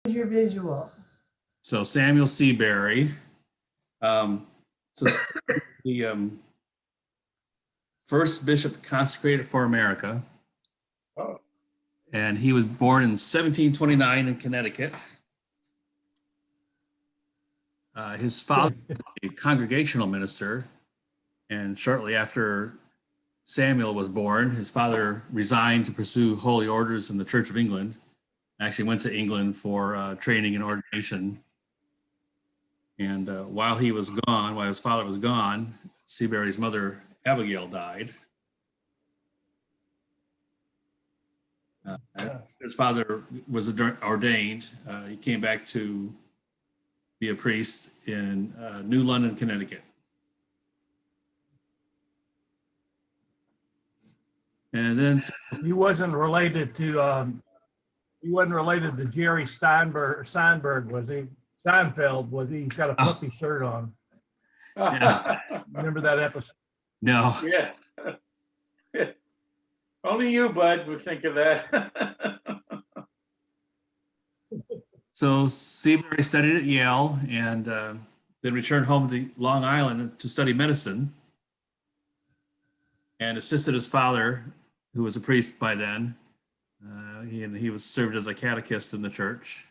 Here's your visual. So Samuel Seabury, so the first bishop consecrated for America. Oh. And he was born in 1729 in Connecticut. His father was a congregational minister, and shortly after Samuel was born, his father resigned to pursue holy orders in the Church of England. Actually went to England for training and ordination. And while his father was gone, Seabury's mother, Abigail, died. His father was ordained. He came back to be a priest in New London, Connecticut. And then he wasn't related to Jerry Steinberg, was he? Seinfeld, was he? He's got a puffy shirt on. Yeah. Remember that episode? No. Yeah. Only you, Bud, would think of that. So Seabury studied at Yale and then returned home to Long Island to study medicine and assisted his father, who was a priest by then. He was served as a catechist in the church.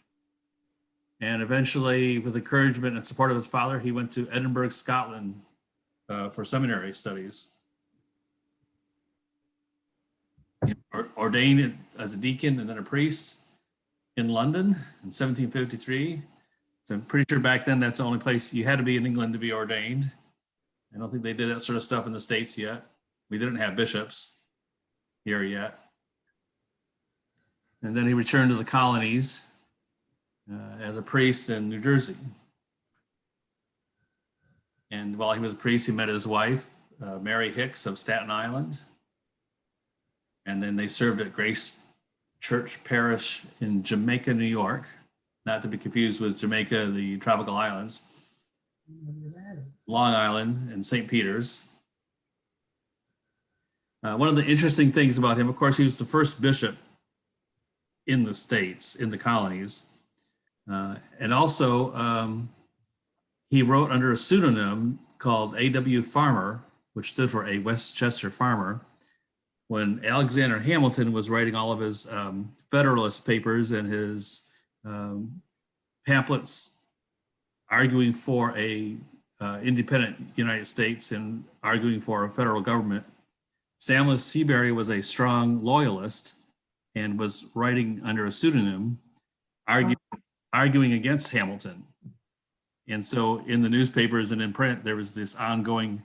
And eventually, with encouragement and support of his father, he went to Edinburgh, Scotland for seminary studies. He ordained as a deacon and then a priest in London in 1753. So I'm pretty sure back then that's the only place you had to be in England to be ordained. I don't think they did that sort of stuff in the States yet. We didn't have bishops here yet. And then he returned to the colonies as a priest in New Jersey. And while he was a priest, he met his wife, Mary Hicks of Staten Island. And then they served at Grace Church Parish in Jamaica, New York, not to be confused with Jamaica, the tropical islands, Long Island, and St. Peter's. One of the interesting things about him, of course, he was the first bishop in the States, in the colonies. And also, he wrote under a pseudonym called A.W. Farmer, which stood for A Westchester Farmer, when Alexander Hamilton was writing all of his Federalist papers and his pamphlets arguing for a independent United States and arguing for a federal government. Samuel Seabury was a strong loyalist and was writing under a pseudonym, arguing against Hamilton. And so in the newspapers and in print, there was this ongoing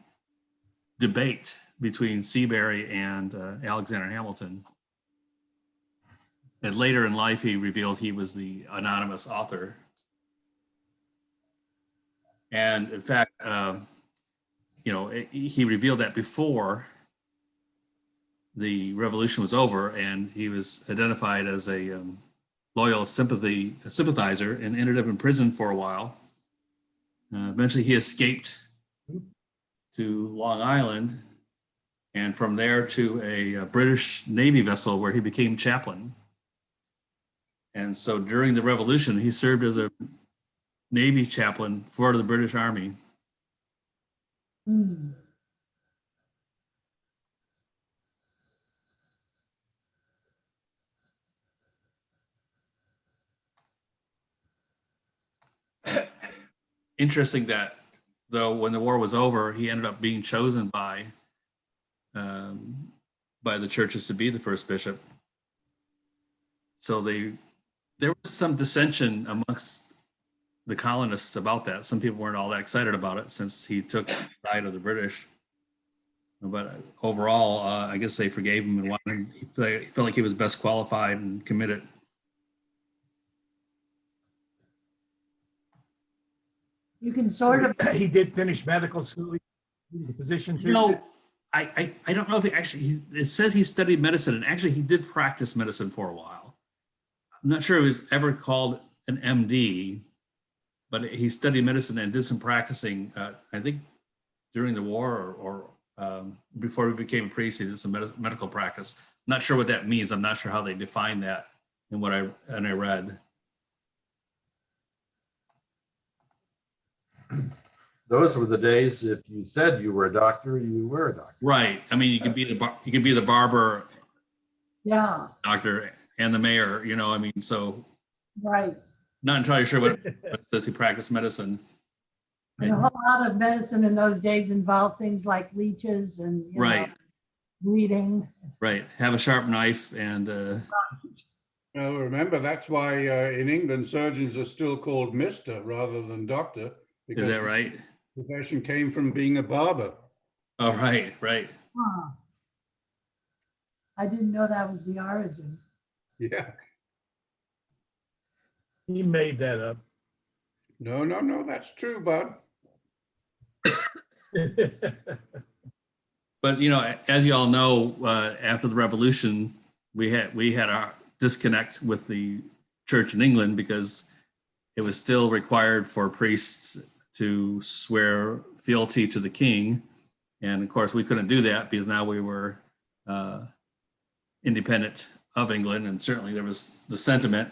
debate between Seabury and Alexander Hamilton. And later in life, he revealed he was the anonymous author. And in fact, he revealed that before the revolution was over, and he was identified as a loyal sympathizer and ended up in prison for a while. Eventually, he escaped to Long Island, and from there to a British Navy vessel where he became chaplain. And so during the revolution, he served as a Navy chaplain for the British Army. Interesting that, though, when the war was over, he ended up being chosen by the churches to be the first bishop. So there was some dissension amongst the colonists about that. Some people weren't all that excited about it since he took the side of the British. But overall, I guess they forgave him and he felt like he was best qualified and committed. You can sort of. He did finish medical school. He was a physician too. No, I don't know if it says he studied medicine, and actually he did practice medicine for a while. I'm not sure he was ever called an MD, but he studied medicine and did some practicing, I think during the war or before he became a priest, he did some medical practice. Not sure what that means. I'm not sure how they define that in what I read. those were the days if you said you were a doctor, you were a doctor. Right. I mean, you can be the barber, Yeah, doctor, and the mayor. You know, I mean, so right. not entirely sure what it says he practiced medicine. And a whole lot of medicine in those days involved things like leeches and, you know, Right. bleeding. Right. Have a sharp knife and Well, remember, that's why in England, surgeons are still called Mr. rather than doctor. is Because that right? the profession came from being a barber. Oh, right. Right. Huh. I didn't know that was the origin. Yeah. He made that up. No, that's true, bud. But you know, as you all know, after the revolution, we had a disconnect with the church in England because it was still required for priests to swear fealty to the king, and of course we couldn't do that because now we were independent of England, and certainly there was the sentiment,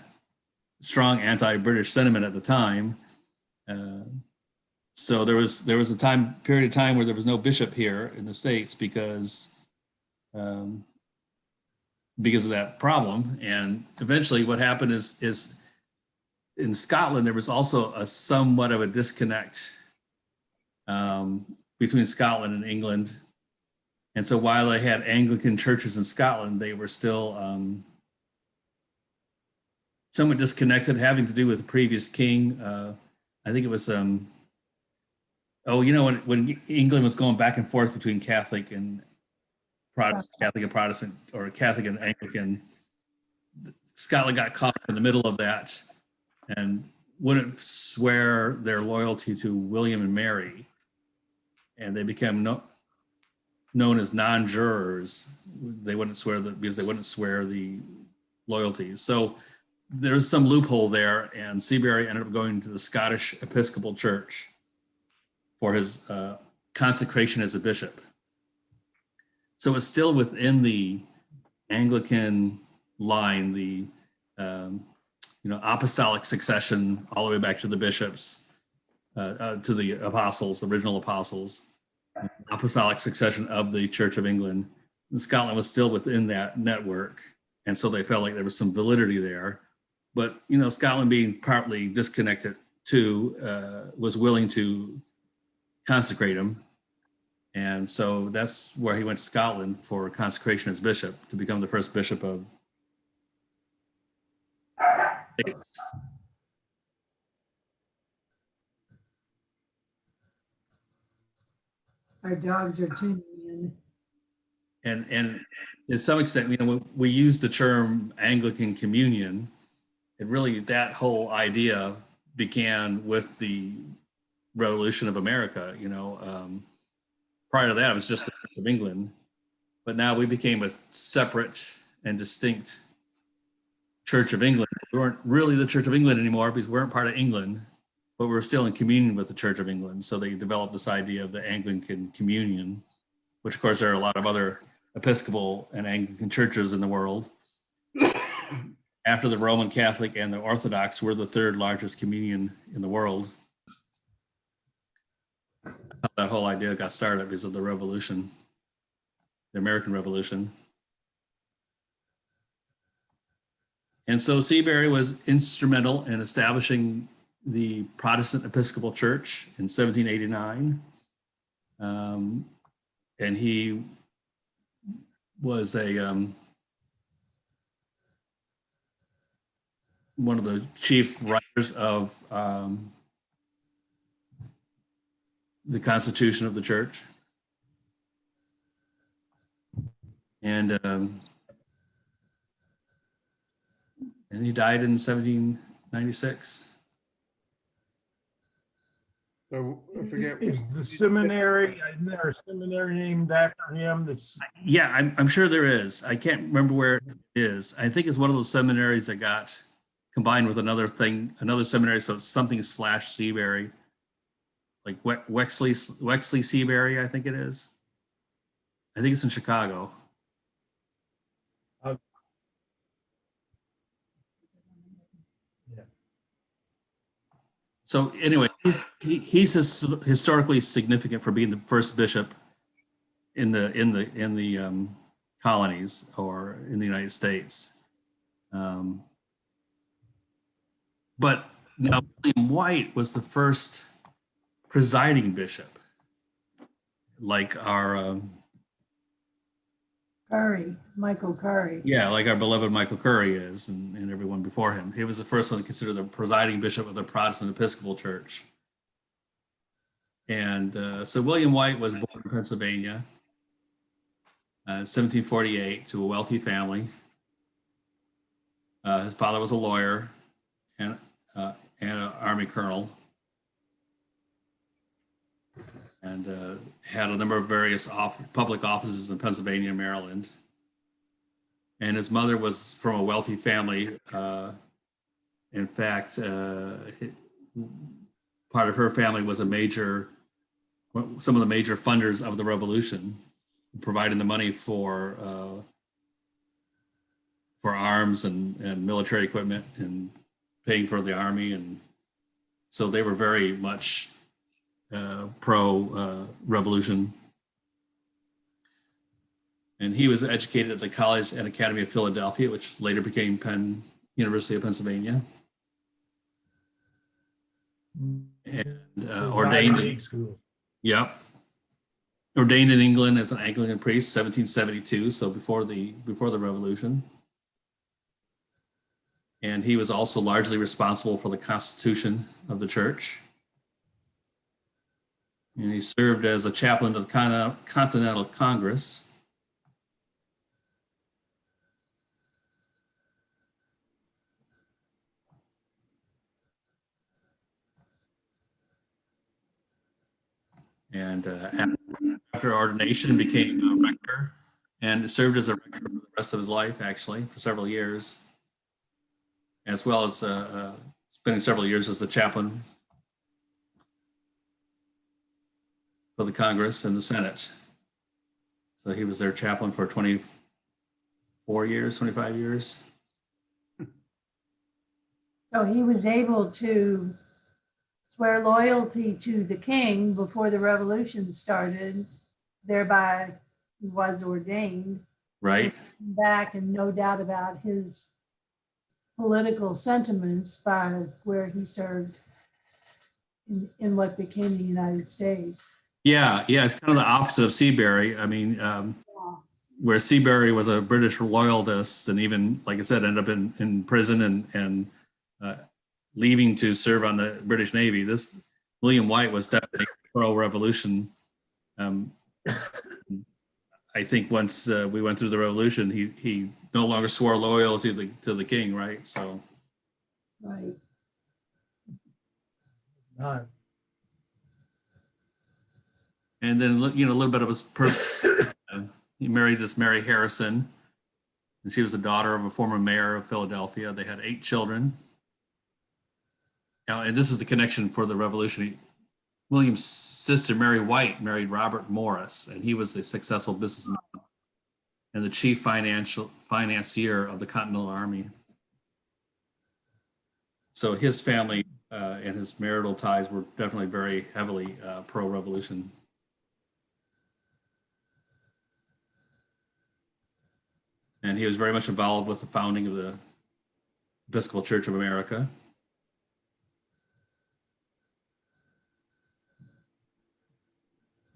strong anti-British sentiment at the time. So there was a period of time where there was no bishop here in the States because of that problem. And eventually what happened is in Scotland, there was also a somewhat of a disconnect between Scotland and England. And so while they had Anglican churches in Scotland, they were still somewhat disconnected, having to do with the previous king. I think it was, when England was going back and forth between Catholic and Protestant, or Catholic and Anglican, Scotland got caught in the middle of that and wouldn't swear their loyalty to William and Mary. And they became known as non-jurors. They wouldn't swear because they wouldn't swear the loyalties. So there's some loophole there, and Seabury ended up going to the Scottish Episcopal Church for his consecration as a bishop. So it's still within the Anglican line, the apostolic succession all the way back to the bishops, to the apostles, original apostles, apostolic succession of the Church of England. And Scotland was still within that network, and so they felt like there was some validity there. But Scotland, being partly disconnected too, was willing to consecrate him. And so that's where he went to Scotland for consecration as bishop, to become the first bishop of States. Our dogs are tuning in. And to some extent, we use the term Anglican communion. And really, that whole idea began with the Revolution of America. Prior to that, it was just the Church of England, but now we became a separate and distinct Church of England. We weren't really the Church of England anymore because we weren't part of England, but we were still in communion with the Church of England. So they developed this idea of the Anglican communion, which of course there are a lot of other Episcopal and Anglican churches in the world. After the Roman Catholic and the Orthodox, we're the third largest communion in the world. That whole idea got started because of the Revolution, the American Revolution. And so Seabury was instrumental in establishing the Protestant Episcopal Church in 1789. And he was one of the chief writers of the Constitution of the Church. And he died in 1796. So I forget. Is the seminary, isn't there a seminary named after him? That's Yeah, I'm sure there is. I can't remember where it is. I think it's one of those seminaries that got combined with another seminary. So it's something / Seabury, like Wexley Seabury, I think it is. I think it's in Chicago. yeah. So anyway, He's historically significant for being the first bishop in the colonies or in the United States. But now William White was the first presiding bishop, like our Michael Curry. yeah, like our beloved Michael Curry is, and everyone before him. He was the first one considered the presiding bishop of the Protestant Episcopal Church. And so William White was born in Pennsylvania in 1748 to a wealthy family. His father was a lawyer and an Army colonel, and had a number of various public offices in Pennsylvania and Maryland. And his mother was from a wealthy family. In fact, part of her family was some of the major funders of the revolution, providing the money for arms and military equipment and paying for the army. And so they were very much pro-revolution. And he was educated at the College and Academy of Philadelphia, which later became University of Pennsylvania. And ordained. School. Yep. Ordained in England as an Anglican priest, 1772, so before the Revolution. And he was also largely responsible for the constitution of the church. And he served as a chaplain to the Continental Congress. And after ordination, became a rector and served as a rector for the rest of his life, actually, for several years, as well as spending several years as the chaplain for the Congress and the Senate. So he was their chaplain for 24 years, 25 years. So he was able to swear loyalty to the king before the revolution started, thereby he was ordained. Right. Back, and no doubt about his political sentiments by where he served in what became the United States. Yeah, it's kind of the opposite of Seabury. I mean, where Seabury was a British loyalist and even, like I said, ended up in prison and leaving to serve on the British Navy. This William White was definitely pro-revolution. I think once we went through the revolution, he no longer swore loyalty to the king, right? So, Right. and then a little bit of his personal. He married this Mary Harrison, and she was the daughter of a former mayor of Philadelphia. They had 8 children. Now, and this is the connection for the revolution. William's sister, Mary White, married Robert Morris, and he was a successful businessman and the chief financier of the Continental Army. So his family and his marital ties were definitely very heavily pro-revolution. And he was very much involved with the founding of the Episcopal Church of America.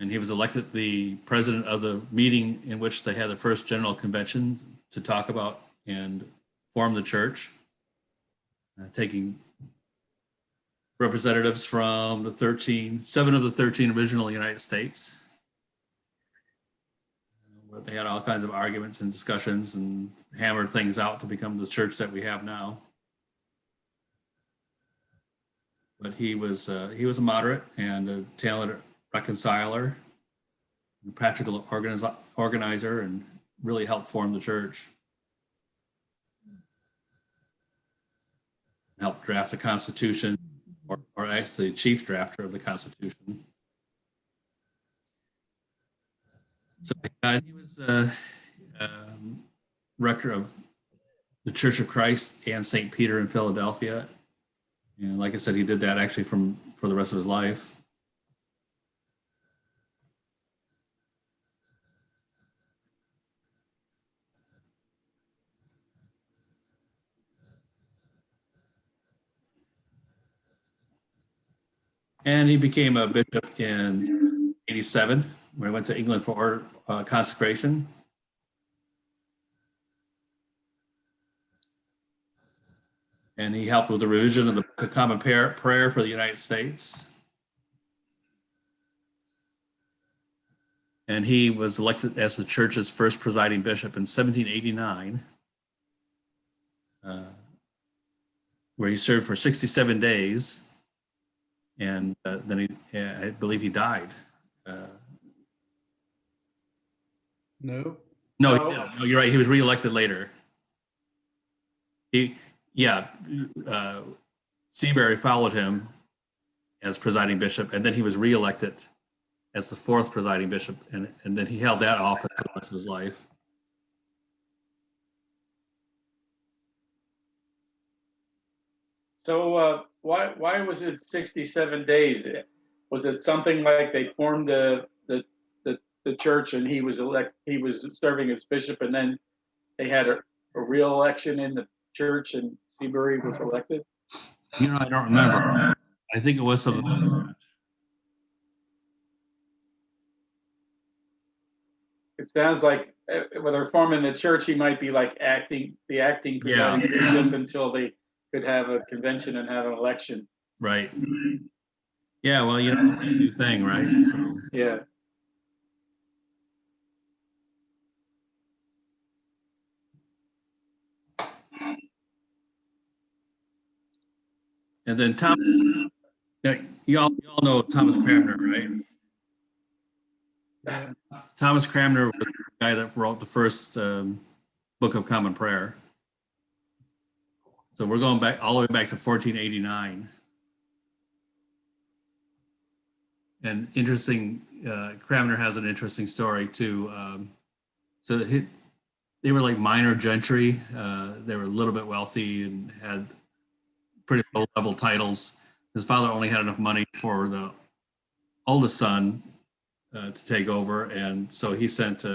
And he was elected the president of the meeting in which they had the first general convention to talk about and form the church, taking representatives from the 7 of the 13 original United States. Where they had all kinds of arguments and discussions and hammered things out to become the church that we have now. But he was a moderate and a talented reconciler, a practical organizer, and really helped form the church. Helped draft the Constitution, or actually chief drafter of the Constitution. So he was rector of the Church of Christ and St. Peter in Philadelphia, And like I said, he did that actually for the rest of his life. And he became a bishop in 87, when he went to England for consecration. And he helped with the revision of the Book of Common Prayer for the United States. And he was elected as the church's first presiding bishop in 1789, where he served for 67 days. And then I believe he died. No. No, he didn't. No, you're right. He was reelected later. Seabury followed him as presiding bishop, and then he was reelected as the fourth presiding bishop, and then he held that office for the rest of his life. So why was it 67 days? Was it something like they formed the church and he was serving as bishop, and then they had a real election in the church and Seabury was elected? I don't remember. I think it was something. It sounds like when they're forming the church, he might be like acting presiding bishop until they could have a convention and have an election. Right. Yeah, well, new thing, right? So. Yeah. And then you all know Thomas Cranmer, right? Yeah. Thomas Cranmer was the guy that wrote the first Book of Common Prayer. So we're going back all the way back to 1489. And interesting, Cranmer has an interesting story too. They were like minor gentry. They were a little bit wealthy and had pretty low-level titles. His father only had enough money for the oldest son to take over, and so he sent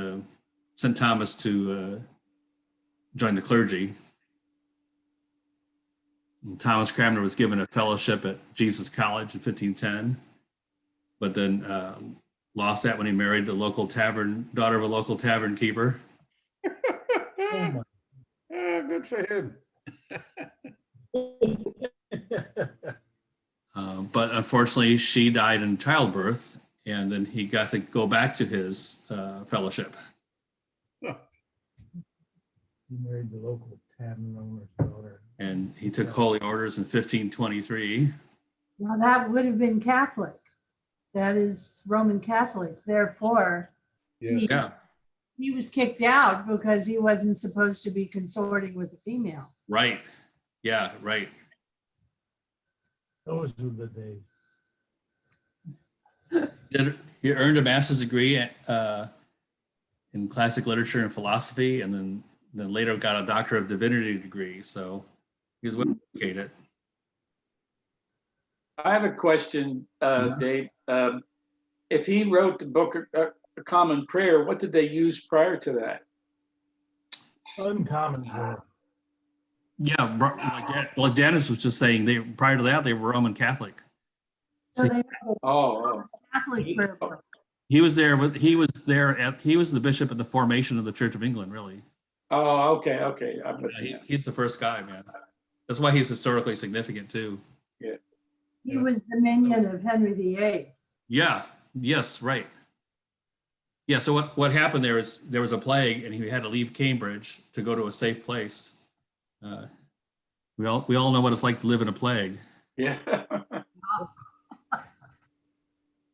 Thomas to join the clergy. And Thomas Cranmer was given a fellowship at Jesus College in 1510, but then lost that when he married the daughter of a local tavern keeper. Oh Yeah, good for him. But unfortunately, she died in childbirth, and then he got to go back to his fellowship. He married the local tavern owner's daughter. And he took holy orders in 1523. Now that would have been Catholic. That is Roman Catholic. Therefore, Yes. Yeah, he was kicked out because he wasn't supposed to be consorting with a female. right. Yeah, right. Those were the days. He earned a master's degree in classic literature and philosophy, and then later got a Doctor of Divinity degree. So he was well educated. I have a question, Dave. If he wrote the Book of Common Prayer, what did they use prior to that? Uncommon. Yeah, like Dennis was just saying, prior to that they were Roman Catholic. So they had a Oh, Catholic prayer book. He was there. He was the bishop at the formation of the Church of England. Really, okay. he's the first guy, man. That's why he's historically significant too. He was the minion of Henry VIII. Yeah. Yes. Right. Yeah. So what happened there was a plague, and he had to leave Cambridge to go to a safe place. We all know what it's like to live in a plague. Yeah.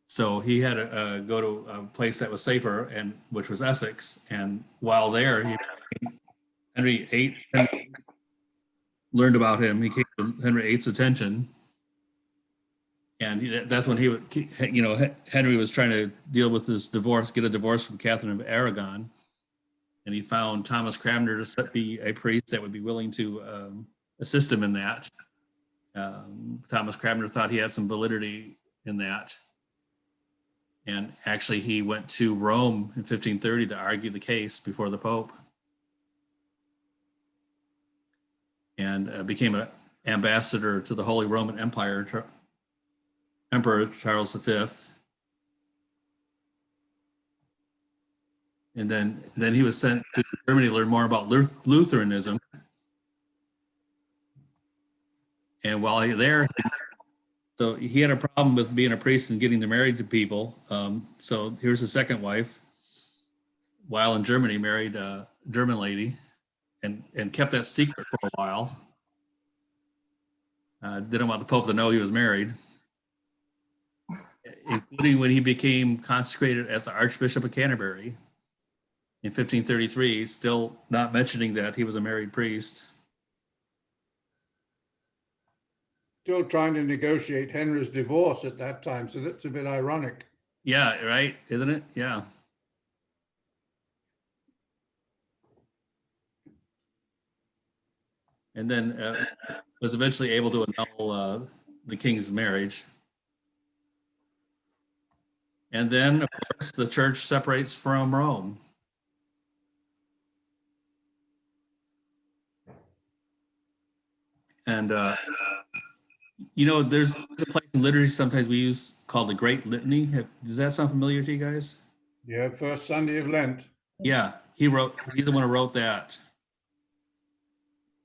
So he had to go to a place that was safer, and which was Essex. And while there, Henry VIII learned about him. He came to Henry VIII's attention, and that's when Henry was trying to deal with this divorce, get a divorce from Catherine of Aragon, and he found Thomas Cranmer to be a priest that would be willing to assist him in that. Thomas Cranmer thought he had some validity in that. And actually, he went to Rome in 1530 to argue the case before the Pope, and became an ambassador to the Holy Roman Empire, Emperor Charles V. And then he was sent to Germany to learn more about Lutheranism. And while he there, so he had a problem with being a priest and getting married to people. So here's his second wife. While in Germany, married a German lady, and kept that secret for a while. Didn't want the Pope to know he was married, including when he became consecrated as the Archbishop of Canterbury in 1533, still not mentioning that he was a married priest. Still trying to negotiate Henry's divorce at that time, so that's a bit ironic. Yeah, right, isn't it? Yeah. And then was eventually able to annul the king's marriage. And then, of course, the church separates from Rome. And, there's a place in liturgy sometimes we use called the Great Litany. Does that sound familiar to you guys? Yeah, first Sunday of Lent. Yeah, he's the one who wrote that.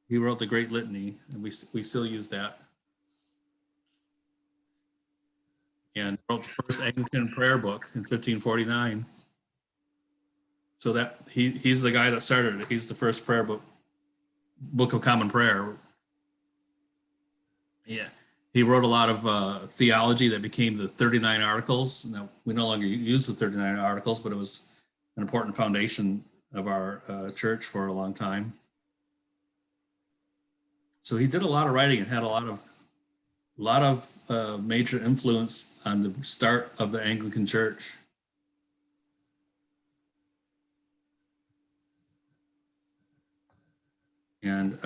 He wrote the Great Litany, and we still use that. And wrote the first Anglican prayer book in 1549. So that he's the guy that started it. He's the first prayer book of Common Prayer. Yeah, he wrote a lot of theology that became the 39 Articles. Now, we no longer use the 39 Articles, but it was an important foundation of our church for a long time. So he did a lot of writing and had a lot of major influence on the start of the Anglican Church. And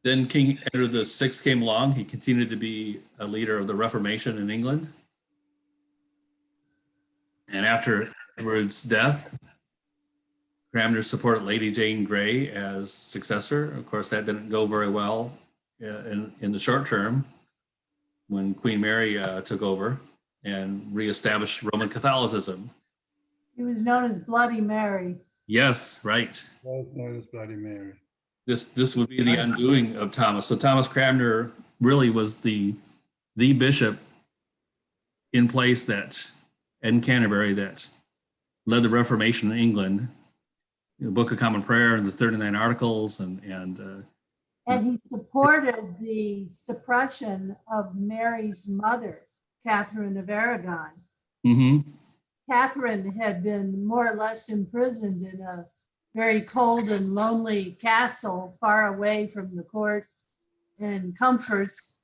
then King Edward VI came along. He continued to be a leader of the Reformation in England. And after Edward's death, Cranmer supported Lady Jane Grey as successor. Of course, that didn't go very well in the short term when Queen Mary took over and reestablished Roman Catholicism. He was known as Bloody Mary. Yes, right. Well known as Bloody Mary. This would be the undoing of Thomas. So Thomas Cranmer really was the bishop in place in Canterbury that led the Reformation in England. The Book of Common Prayer and the 39 Articles, and he supported the suppression of Mary's mother, Catherine of Aragon. Mm-hmm. Catherine had been more or less imprisoned in a very cold and lonely castle far away from the court and comforts,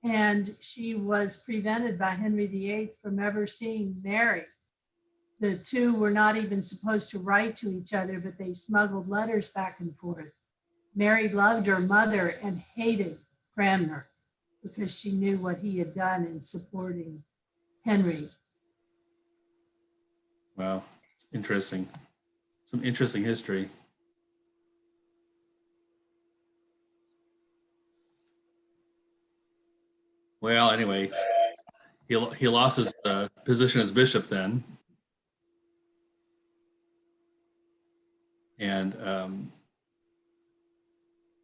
and she was prevented by Henry VIII from ever seeing Mary. The two were not even supposed to write to each other, but they smuggled letters back and forth. Mary loved her mother and hated Cranmer because she knew what he had done in supporting Henry. Wow, interesting. Some interesting history. Well, anyway, he lost his position as bishop then. And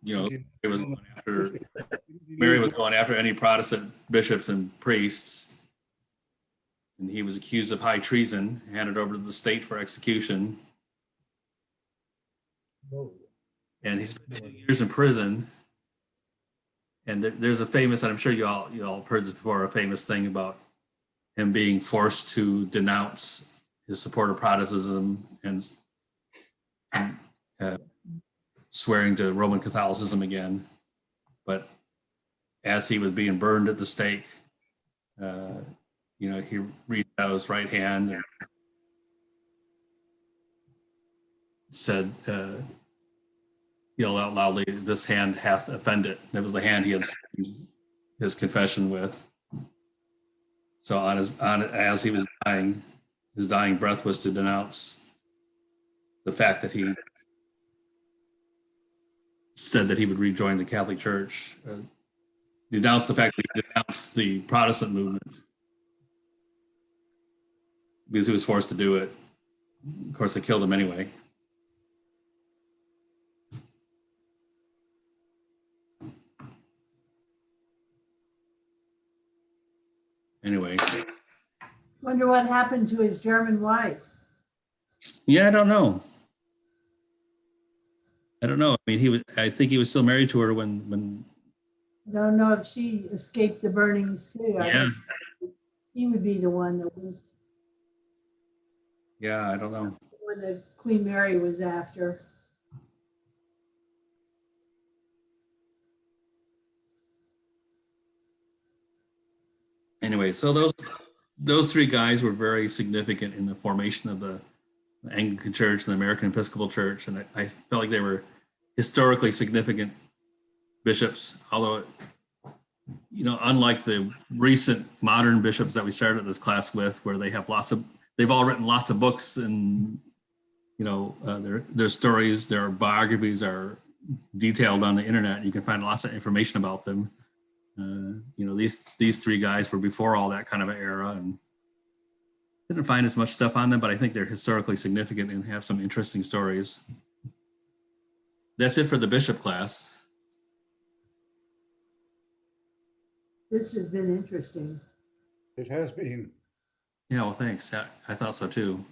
Mary was going after any Protestant bishops and priests, and he was accused of high treason, handed over to the state for execution. And he spent 2 years in prison. And there's a famous, and I'm sure you all have heard this before, a famous thing about him being forced to denounce his support of Protestantism and swearing to Roman Catholicism again. But as he was being burned at the stake, he reached out his right hand and said, yelled out loudly, "This hand hath offended." That was the hand he had his confession with. So as he was dying, his dying breath was to denounce the fact that he said that he would rejoin the Catholic Church. Denounced the fact that he denounced the Protestant movement because he was forced to do it. Of course, they killed him anyway. Anyway, Wonder what happened to his German wife. yeah, I don't know. I mean, I think he was still married to her when. I don't know if she escaped the burnings too. Yeah. He would be the one that was Yeah, I don't know. when the Queen Mary was after. Anyway, so those three guys were very significant in the formation of the Anglican Church and the American Episcopal Church, and I felt like they were historically significant bishops. Although, unlike the recent modern bishops that we started this class with, where they've all written lots of books, and their stories, their biographies are detailed on the internet. You can find lots of information about them. These three guys were before all that kind of an era, and didn't find as much stuff on them, but I think they're historically significant and have some interesting stories. That's it for the bishop class. This has been interesting. It has been. Yeah, well, thanks. Yeah, I thought so too.